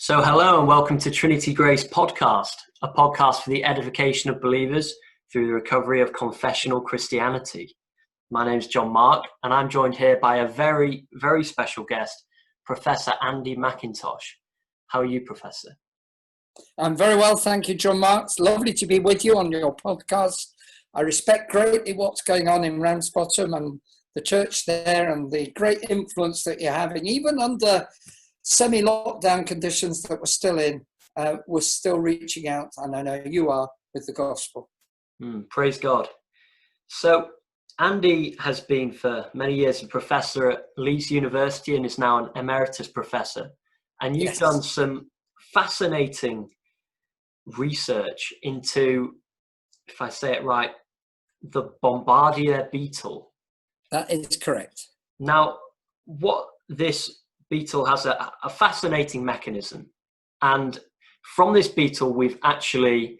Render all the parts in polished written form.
So hello and welcome to Trinity Grace Podcast, a podcast for the edification of believers through the recovery of confessional Christianity. My name is John Mark and I'm joined here by a very, very special guest, Professor Andy McIntosh. How are you, Professor? I'm very well, thank you, John Mark. It's lovely to be with you on your podcast. I respect greatly what's going on in Ramsbottom and the church there and the great influence that you're having, even under semi-lockdown conditions that we're still in. We're still reaching out, and I know you are, with the gospel. Praise God. So Andy has been for many years a professor at Leeds University and is now an emeritus professor. And you've done some fascinating research into, if I say it right, the Bombardier Beetle. That is correct. Now, what this beetle has a fascinating mechanism, and from this beetle you've actually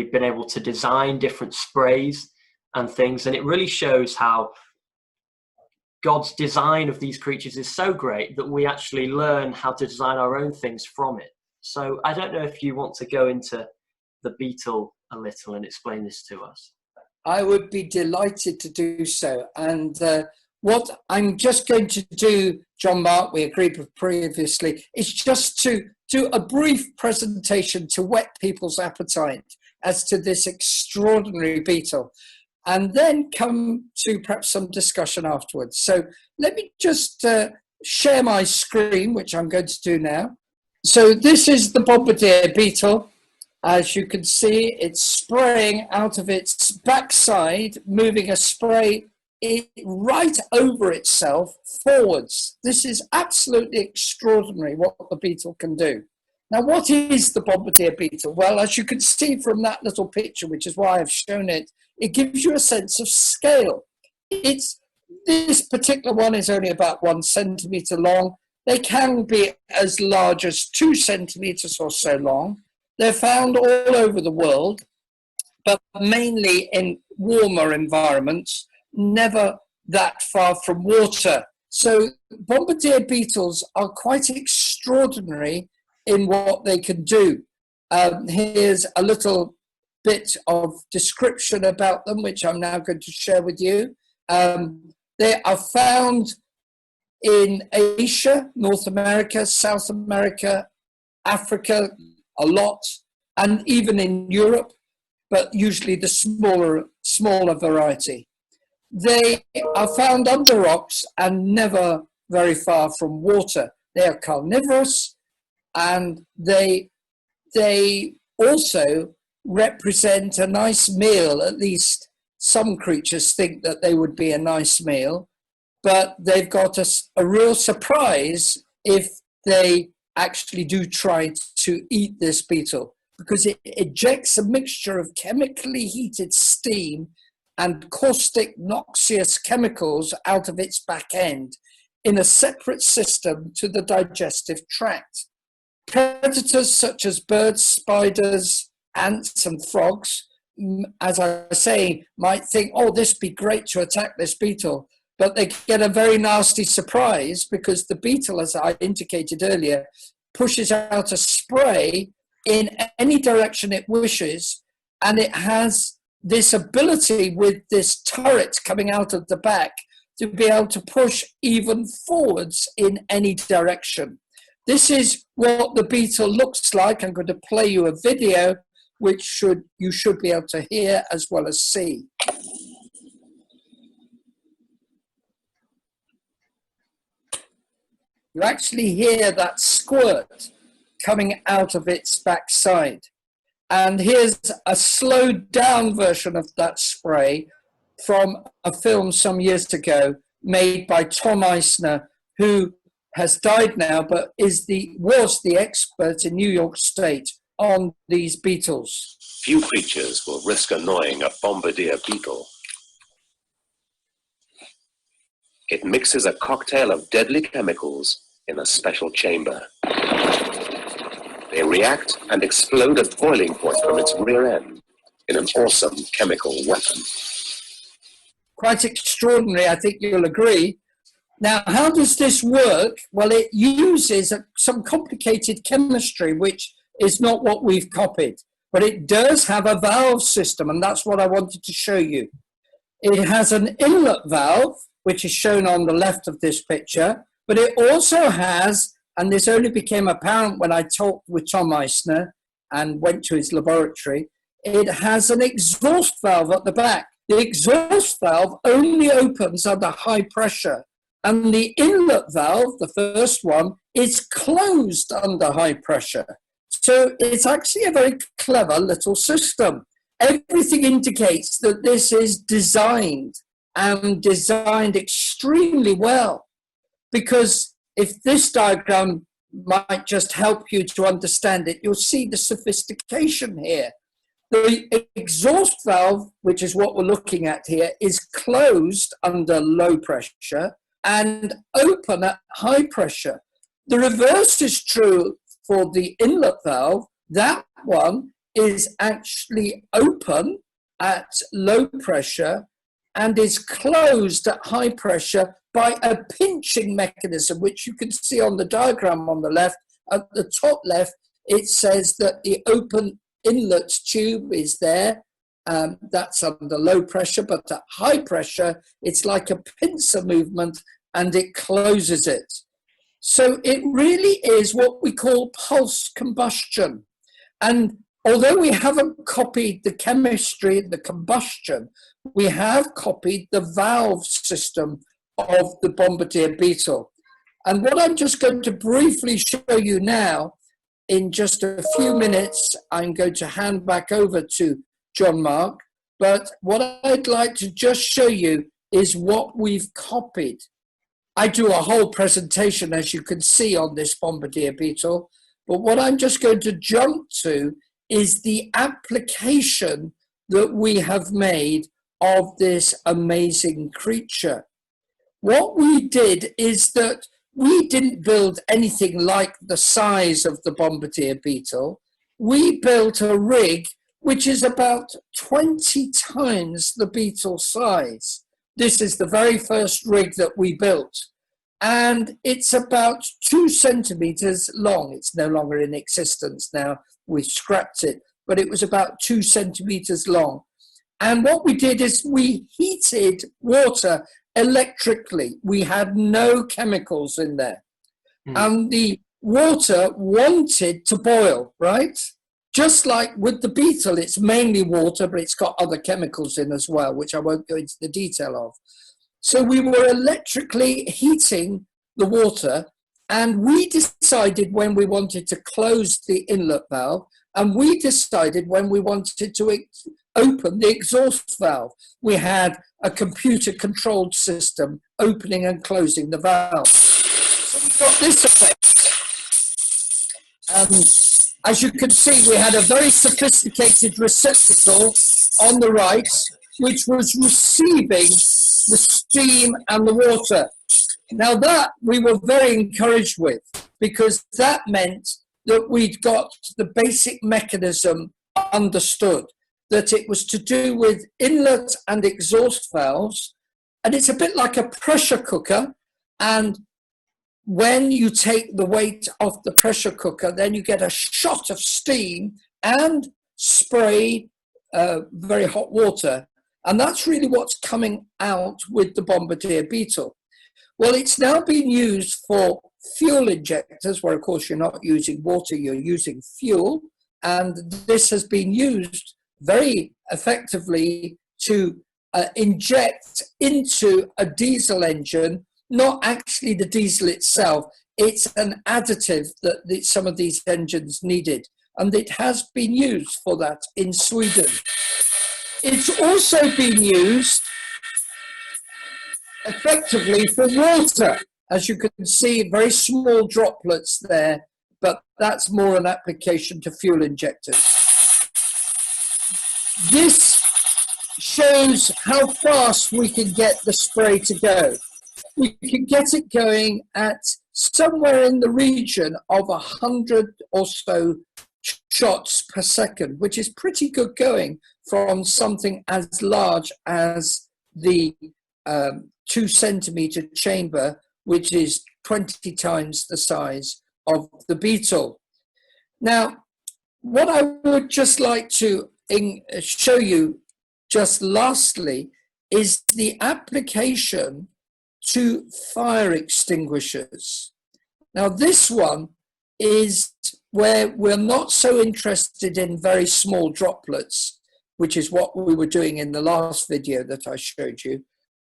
been able to design different sprays and things, and it really shows how God's design of these creatures is so great that we actually learn how to design our own things from it. So I don't know if you want to go into the beetle a little and explain this to us. I would be delighted to do so. And what I'm just going to do, John Mark, we agreed with previously, is just to do a brief presentation to whet people's appetite as to this extraordinary beetle, and then come to perhaps some discussion afterwards. So let me just share my screen, which I'm going to do now. So this is the Bombardier Beetle. As you can see, it's spraying out of its backside, moving a spray right over itself forwards. This is absolutely extraordinary what the beetle can do. Now, what is the Bombardier Beetle? Well, as you can see from that little picture, which is why I've shown it, it gives you a sense of scale. This particular one is only about 1 centimetre long. They can be as large as 2 centimetres or so long. They're found all over the world, but mainly in warmer environments, never that far from water. So Bombardier beetles are quite extraordinary in what they can do. Here's a little bit of description about them, which I'm now going to share with you. They are found in Asia, North America, South America, Africa, a lot, and even in Europe, but usually the smaller variety. They are found under rocks and never very far from water. They are carnivorous, and they also represent a nice meal. At least some creatures think that they would be a nice meal, but they've got a real surprise if they actually do try to eat this beetle, because it ejects a mixture of chemically heated steam and caustic noxious chemicals out of its back end in a separate system to the digestive tract. Predators such as birds, spiders, ants and frogs, as I was saying, might think, oh, this would be great to attack this beetle, but they get a very nasty surprise because the beetle, as I indicated earlier, pushes out a spray in any direction it wishes, and it has this ability with this turret coming out of the back to be able to push even forwards in any direction. This is what the beetle looks like. I'm going to play you a video which you should be able to hear as well as see. You actually hear that squirt coming out of its backside. And here's a slowed down version of that spray from a film some years ago made by Tom Eisner, who has died now, but was the expert in New York State on these beetles. Few creatures will risk annoying a Bombardier beetle. It mixes a cocktail of deadly chemicals in a special chamber. They react and explode at boiling point from its rear end in an awesome chemical weapon. Quite extraordinary, I think you'll agree. Now, how does this work? Well, it uses some complicated chemistry, which is not what we've copied, but it does have a valve system, and that's what I wanted to show you. It has an inlet valve, which is shown on the left of this picture, but it also has, and this only became apparent when I talked with Tom Eisner and went to his laboratory, it has an exhaust valve at the back. The exhaust valve only opens under high pressure, and the inlet valve, the first one, is closed under high pressure. So it's actually a very clever little system. Everything indicates that this is designed and designed extremely well, because if this diagram might just help you to understand it, you'll see the sophistication here. The exhaust valve, which is what we're looking at here, is closed under low pressure and open at high pressure. The reverse is true for the inlet valve. That one is actually open at low pressure and is closed at high pressure by a pinching mechanism, which you can see on the diagram on the left. At the top left, it says that the open inlet tube is there. That's under low pressure, but at high pressure, it's like a pincer movement and it closes it. So it really is what we call pulse combustion. And although we haven't copied the chemistry, the combustion, we have copied the valve system of the Bombardier Beetle. And what I'm just going to briefly show you now, in just a few minutes, I'm going to hand back over to John Mark. But what I'd like to just show you is what we've copied. I do a whole presentation, as you can see, on this Bombardier Beetle. But what I'm just going to jump to is the application that we have made of this amazing creature. What we did is that we didn't build anything like the size of the Bombardier Beetle. We built a rig which is about 20 times the Beetle size. This is the very first rig that we built. And it's about 2 centimeters long. It's no longer in existence now. We scrapped it, but it was about 2 centimeters long. And what we did is we heated water electrically. We had no chemicals in there. And the water wanted to boil, right? Just like with the Beetle, it's mainly water, but it's got other chemicals in as well, which I won't go into the detail of. So we were electrically heating the water, and we decided when we wanted to close the inlet valve, and we decided when we wanted to open the exhaust valve. We had a computer-controlled system opening and closing the valve. So we got this effect. As you can see, we had a very sophisticated receptacle on the right, which was receiving the steam and the water. Now that we were very encouraged with, because that meant that we'd got the basic mechanism understood, that it was to do with inlet and exhaust valves. And it's a bit like a pressure cooker. And when you take the weight off the pressure cooker, then you get a shot of steam and spray very hot water. And that's really what's coming out with the Bombardier Beetle. Well, it's now been used for fuel injectors, where of course you're not using water, you're using fuel. And this has been used very effectively to inject into a diesel engine, not actually the diesel itself. It's an additive that some of these engines needed. And it has been used for that in Sweden. It's also been used effectively for water. As you can see, very small droplets there, but that's more an application to fuel injectors. This shows how fast we can get the spray to go. We can get it going at somewhere in the region of 100 or so shots per second, which is pretty good going from something as large as the 2 centimeter chamber which is 20 times the size of the Beetle. Now, what I would just like to show you just lastly is the application to fire extinguishers. Now, this one is where we're not so interested in very small droplets, which is what we were doing in the last video that I showed you.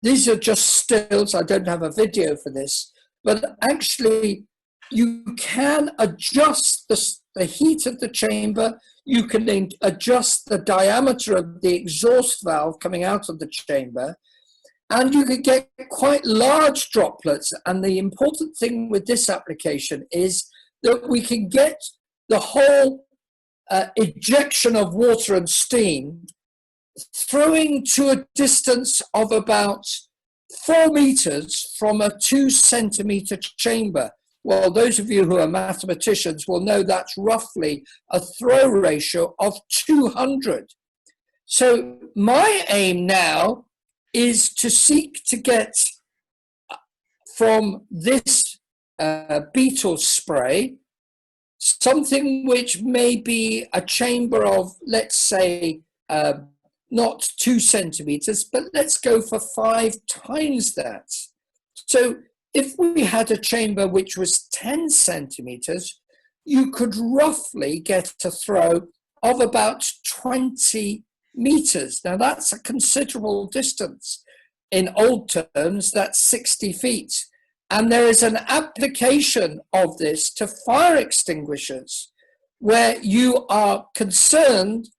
These are just stills. I don't have a video for this, but actually you can adjust the heat of the chamber. You can adjust the diameter of the exhaust valve coming out of the chamber, and you could get quite large droplets. And the important thing with this application is that we can get the whole ejection of water and steam throwing to a distance of about 4 meters from a 2 centimeter chamber. Well, those of you who are mathematicians will know that's roughly a throw ratio of 200. So my aim now is to seek to get from this Beetle spray something which may be a chamber of, let's say, not 2 centimeters, but let's go for 5 times that. So if we had a chamber which was 10 centimeters, you could roughly get a throw of about 20 meters. Now that's a considerable distance. In old terms, that's 60 feet. And there is an application of this to fire extinguishers where you are concerned,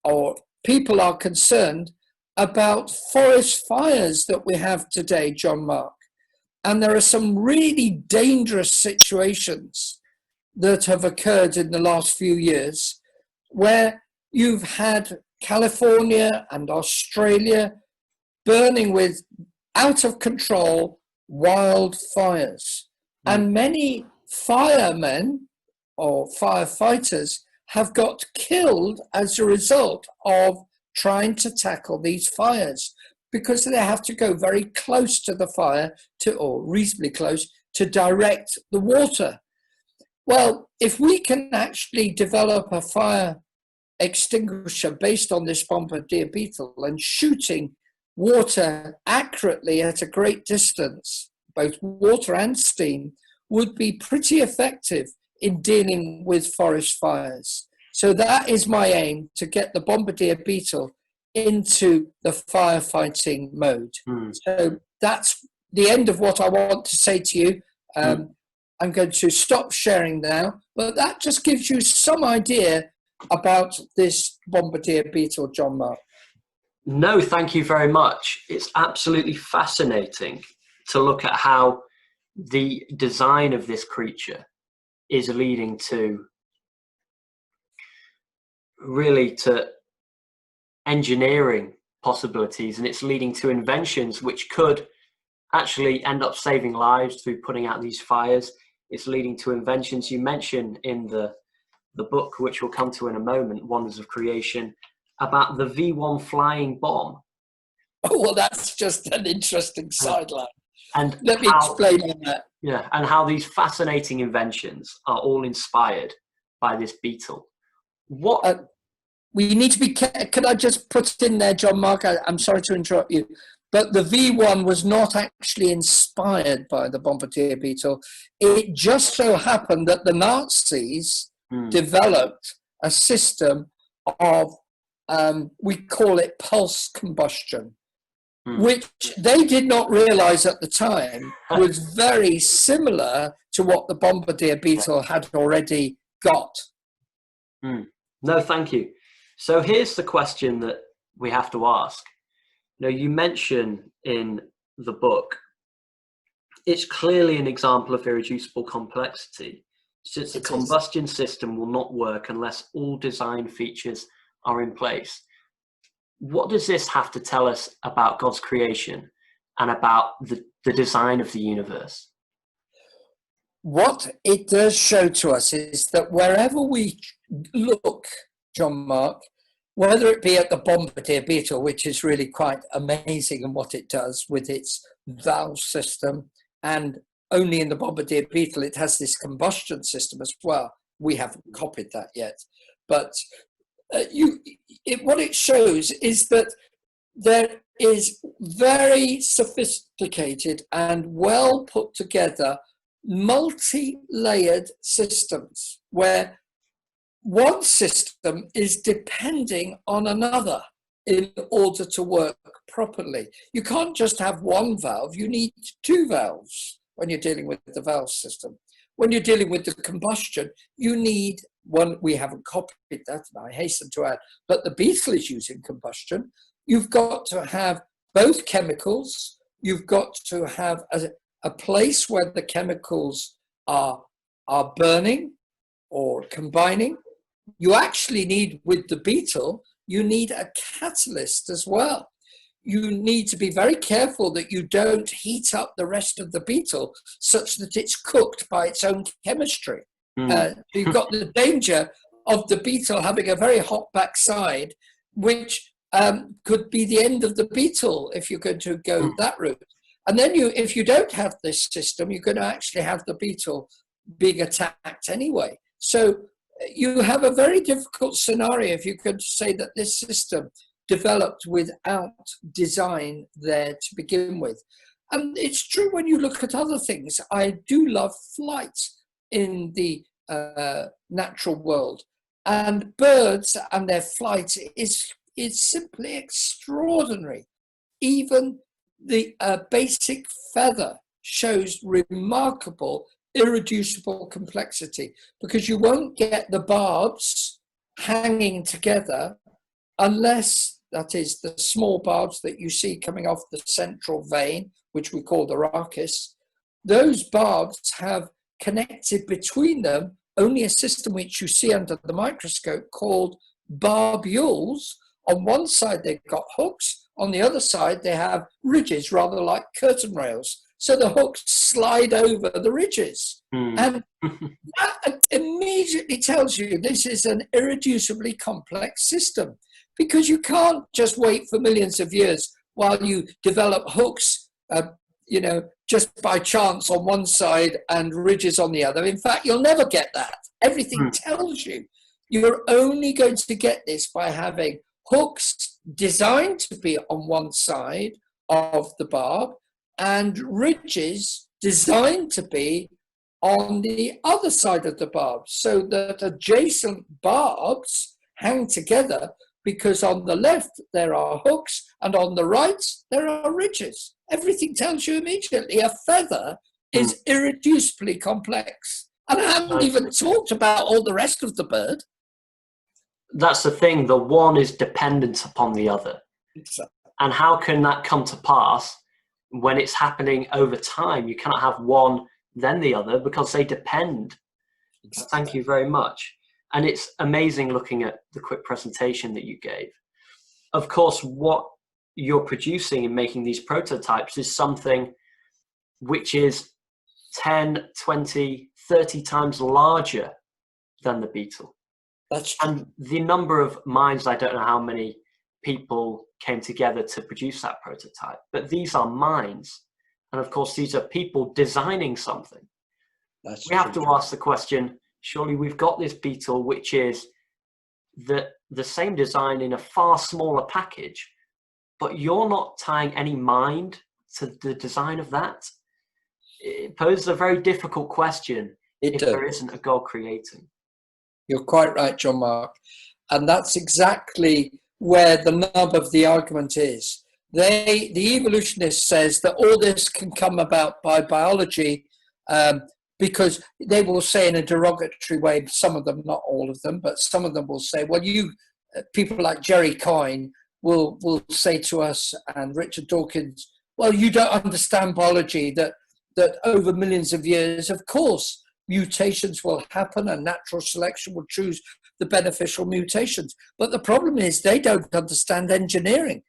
or people are concerned, about forest fires that we have today, John Mark. And there are some really dangerous situations that have occurred in the last few years where you've had California and Australia burning with out of control wildfires. And many firemen or firefighters have got killed as a result of trying to tackle these fires, because they have to go very close to the fire, or reasonably close, to direct the water. Well, if we can actually develop a fire extinguisher based on this Bombardier Beetle and shooting water accurately at a great distance, both water and steam, would be pretty effective in dealing with forest fires. So that is my aim, to get the Bombardier Beetle into the firefighting mode. So that's the end of what I want to say to you. I'm going to stop sharing now, but that just gives you some idea about this Bombardier Beetle, John Mark. No, thank you very much. It's absolutely fascinating to look at how the design of this creature is leading to engineering possibilities, and it's leading to inventions which could actually end up saving lives through putting out these fires. It's leading to inventions you mentioned in the book, which we'll come to in a moment, Wonders of Creation, about the V1 flying bomb. Oh, well, that's just an interesting sideline. And let me explain on that. Yeah, and how these fascinating inventions are all inspired by this Beetle. What we need to be, can I just put it in there, John Mark? I'm sorry to interrupt you, but the V1 was not actually inspired by the Bombardier Beetle. It just so happened that the Nazis developed a system of, we call it pulse combustion, which they did not realize at the time was very similar to what the Bombardier Beetle had already got. No, thank you. So here's the question that we have to ask. You know, you mention in the book, it's clearly an example of irreducible complexity, since the combustion system will not work unless all design features are in place. What does this have to tell us about God's creation and about the design of the universe? What it does show to us is that wherever we look, John Mark, whether it be at the Bombardier Beetle, which is really quite amazing in what it does with its valve system and only in the Bombardier Beetle, it has this combustion system as well. We haven't copied that yet. But what it shows is that there is very sophisticated and well put together multi-layered systems where one system is depending on another in order to work properly. You can't just have one valve, you need two valves when you're dealing with the valve system. When you're dealing with the combustion, you need one. We haven't copied that, and I hasten to add, but the Beetle is using combustion. You've got to have both chemicals. You've got to have a place where the chemicals are burning or combining. You actually need, with the Beetle, you need a catalyst as well. You need to be very careful that you don't heat up the rest of the Beetle such that it's cooked by its own chemistry. You've got the danger of the Beetle having a very hot backside, which could be the end of the Beetle if you're going to go that route. And then if you don't have this system, you're going to actually have the Beetle being attacked anyway. So you have a very difficult scenario if you could say that this system developed without design there to begin with. And it's true when you look at other things. I do love flight in the natural world, and birds and their flight is simply extraordinary. Even the basic feather shows remarkable irreducible complexity, because you won't get the barbs hanging together unless, that is, the small barbs that you see coming off the central vein, which we call the rachis, those barbs have connected between them only a system which you see under the microscope called barbules. On one side they've got hooks, on the other side they have ridges, rather like curtain rails. So the hooks slide over the ridges. And that immediately tells you this is an irreducibly complex system, because you can't just wait for millions of years while you develop hooks, just by chance on one side and ridges on the other. In fact, you'll never get that. Everything tells you you're only going to get this by having hooks designed to be on one side of the barb and ridges designed to be on the other side of the barb, so that adjacent barbs hang together, because on the left there are hooks and on the right there are ridges. Everything tells you immediately a feather is irreducibly complex. And I haven't even talked about all the rest of the bird. That's the thing, the one is dependent upon the other. Exactly. And how can that come to pass when it's happening over time? You cannot have one, then the other, because they depend. Exactly. Thank you very much. And it's amazing looking at the quick presentation that you gave. Of course, what you're producing and making these prototypes is something which is 10, 20, 30 times larger than the Beetle. That's true. And the number of minds, I don't know how many people came together to produce that prototype, but these are minds. And of course, these are people designing something. We have to ask the question, surely we've got this Beetle, which is the same design in a far smaller package, but you're not tying any mind to the design of that? It poses a very difficult question if there isn't a God creating. You're quite right, John Mark. And that's exactly where the nub of the argument is. The evolutionist says that all this can come about by biology, because they will say in a derogatory way, some of them, not all of them, but some of them will say, well, people like Jerry Coyne will say to us, and Richard Dawkins, well, you don't understand biology, that over millions of years, of course, mutations will happen and natural selection will choose the beneficial mutations. But the problem is they don't understand engineering.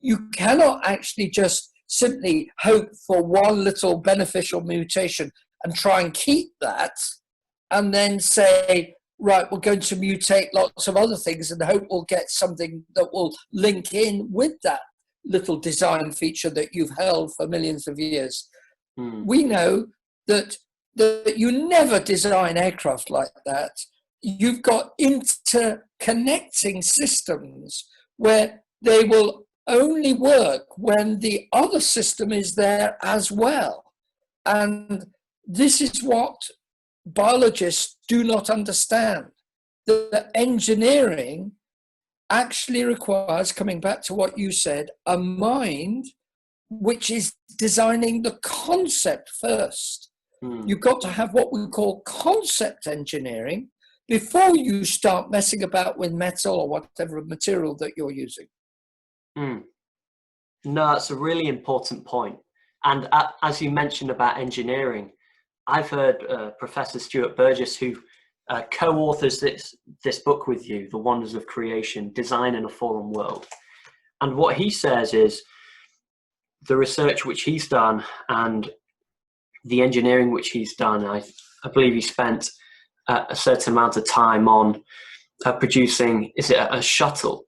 You cannot actually just simply hope for one little beneficial mutation and try and keep that and then say, right, we're going to mutate lots of other things and hope we'll get something that will link in with that little design feature that you've held for millions of years. We know that you never design aircraft like that. You've got interconnecting systems where they will only work when the other system is there as well. And this is what biologists do not understand. That engineering actually requires, coming back to what you said, a mind which is designing the concept first. You've got to have what we call concept engineering before you start messing about with metal or whatever material that you're using. No, that's a really important point. And as you mentioned about engineering, I've heard Professor Stuart Burgess, who co-authors this book with you, The Wonders of Creation, Design in a Fallen World. And what he says is the research which he's done and the engineering which he's done, I believe he spent a certain amount of time on producing, is it a shuttle?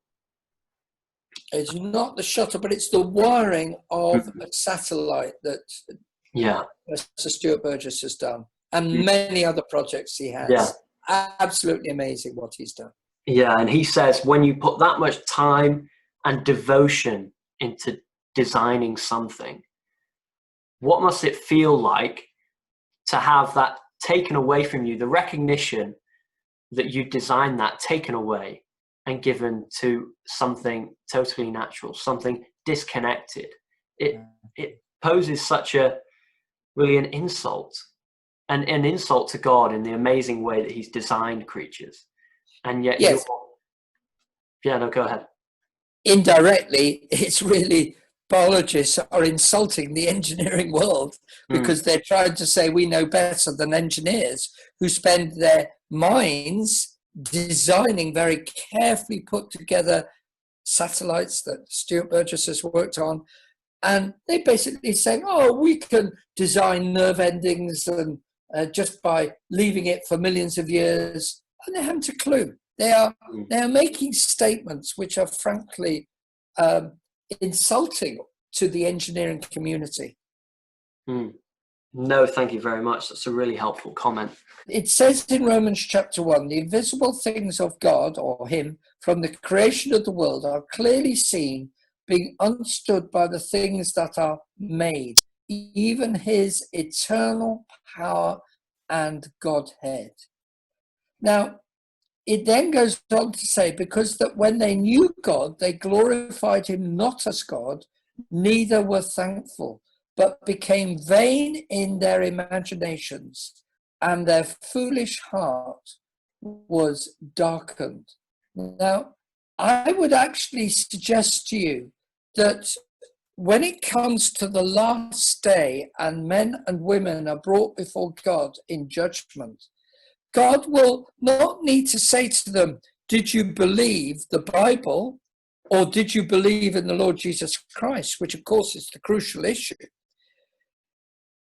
It's not the shuttle, but it's the wiring of a satellite that Professor Stuart Burgess has done, and many other projects he has. Yeah. Absolutely amazing what he's done. Yeah, and he says when you put that much time and devotion into designing something, what must it feel like to have that taken away from you, the recognition that you designed that taken away and given to something totally natural, something disconnected? It poses such a really an insult, and an insult to God in the amazing way that he's designed creatures. And yet, yes. No, go ahead. Indirectly, it's really biologists are insulting the engineering world because they're trying to say we know better than engineers who spend their minds designing very carefully put together satellites that Stuart Burgess has worked on. And they basically say, oh, we can design nerve endings and just by leaving it for millions of years. And they haven't a clue. They are making statements which are frankly insulting to the engineering community. No, thank you very much. That's a really helpful comment. It says in Romans chapter 1, the invisible things of God or him from the creation of the world are clearly seen, being understood by the things that are made, even his eternal power and Godhead. Now, it then goes on to say, because that when they knew God, they glorified him not as God, neither were thankful, but became vain in their imaginations, and their foolish heart was darkened. Now, I would actually suggest to you that when it comes to the last day and men and women are brought before God in judgment, God will not need to say to them, did you believe the Bible or did you believe in the Lord Jesus Christ, which of course is the crucial issue.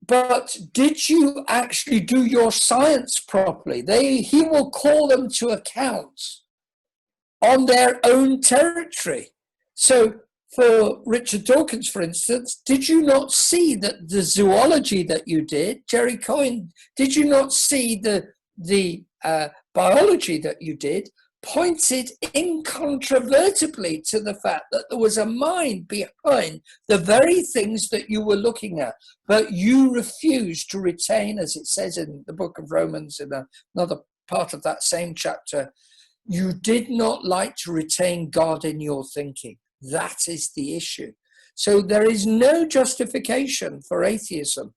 But did you actually do your science properly? He will call them to account on their own territory. So for Richard Dawkins, for instance, did you not see that the zoology that you did, Jerry Coyne, did you not see the biology that you did pointed incontrovertibly to the fact that there was a mind behind the very things that you were looking at, but you refused to retain, as it says in the book of Romans in another part of that same chapter, you did not like to retain God in your thinking. That is the issue. So there is no justification for atheism.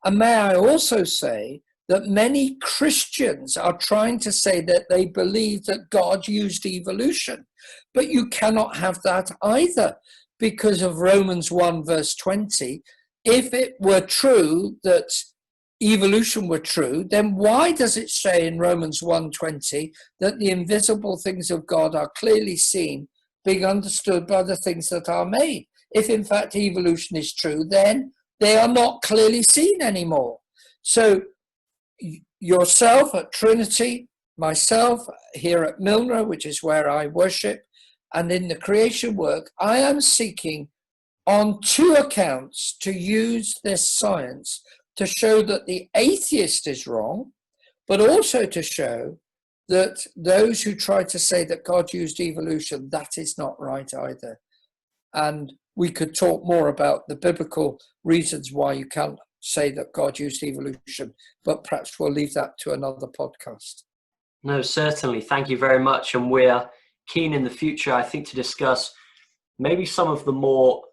And may I also say that many Christians are trying to say that they believe that God used evolution, but you cannot have that either because of Romans 1 verse 20. If it were true that evolution were true, then why does it say in Romans 1:20 that the invisible things of God are clearly seen, being understood by the things that are made? If in fact evolution is true, then they are not clearly seen anymore. So yourself at Trinity, myself here at Milner, which is where I worship, and in the creation work, I am seeking on two accounts to use this science to show that the atheist is wrong, but also to show that those who try to say that God used evolution, that is not right either. And we could talk more about the biblical reasons why you can't say that God used evolution, but perhaps we'll leave that to another podcast. No, certainly. Thank you very much. And we're keen in the future, I think, to discuss maybe some of the more,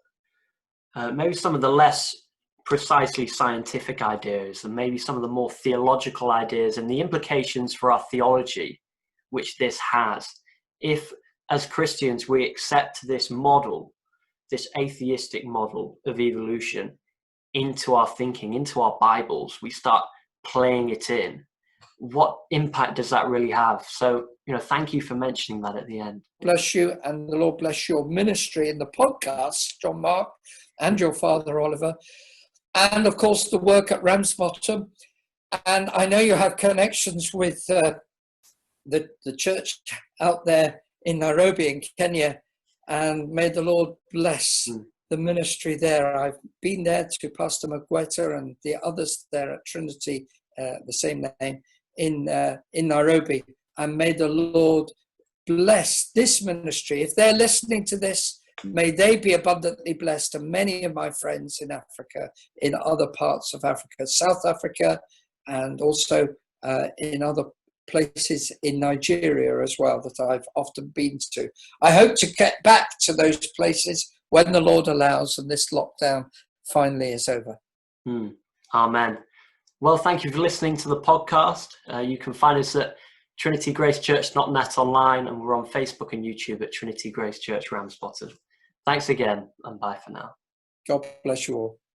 maybe some of the less precisely scientific ideas, and maybe some of the more theological ideas and the implications for our theology, which this has. If, as Christians, we accept this model, this atheistic model of evolution into our thinking, into our Bibles, we start playing it in. What impact does that really have? So, thank you for mentioning that at the end. Bless you, and the Lord bless your ministry in the podcast, John Mark, and your father, Oliver, and of course the work at Ramsbottom. And I know you have connections with the church out there in Nairobi in Kenya, and may the Lord bless the ministry there. I've been there to Pastor Magweta and the others there at Trinity, the same name, in Nairobi, and may the Lord bless this ministry. If they're listening to this, may they be abundantly blessed, and many of my friends in Africa, in other parts of Africa, South Africa, and also in other places in Nigeria as well, that I've often been to. I hope to get back to those places when the Lord allows and this lockdown finally is over. Amen. Well, thank you for listening to the podcast. You can find us at trinitygracechurch.net online, and we're on Facebook and YouTube at Trinity Grace Church Ramsbottom. Thanks again, and bye for now. God bless you all.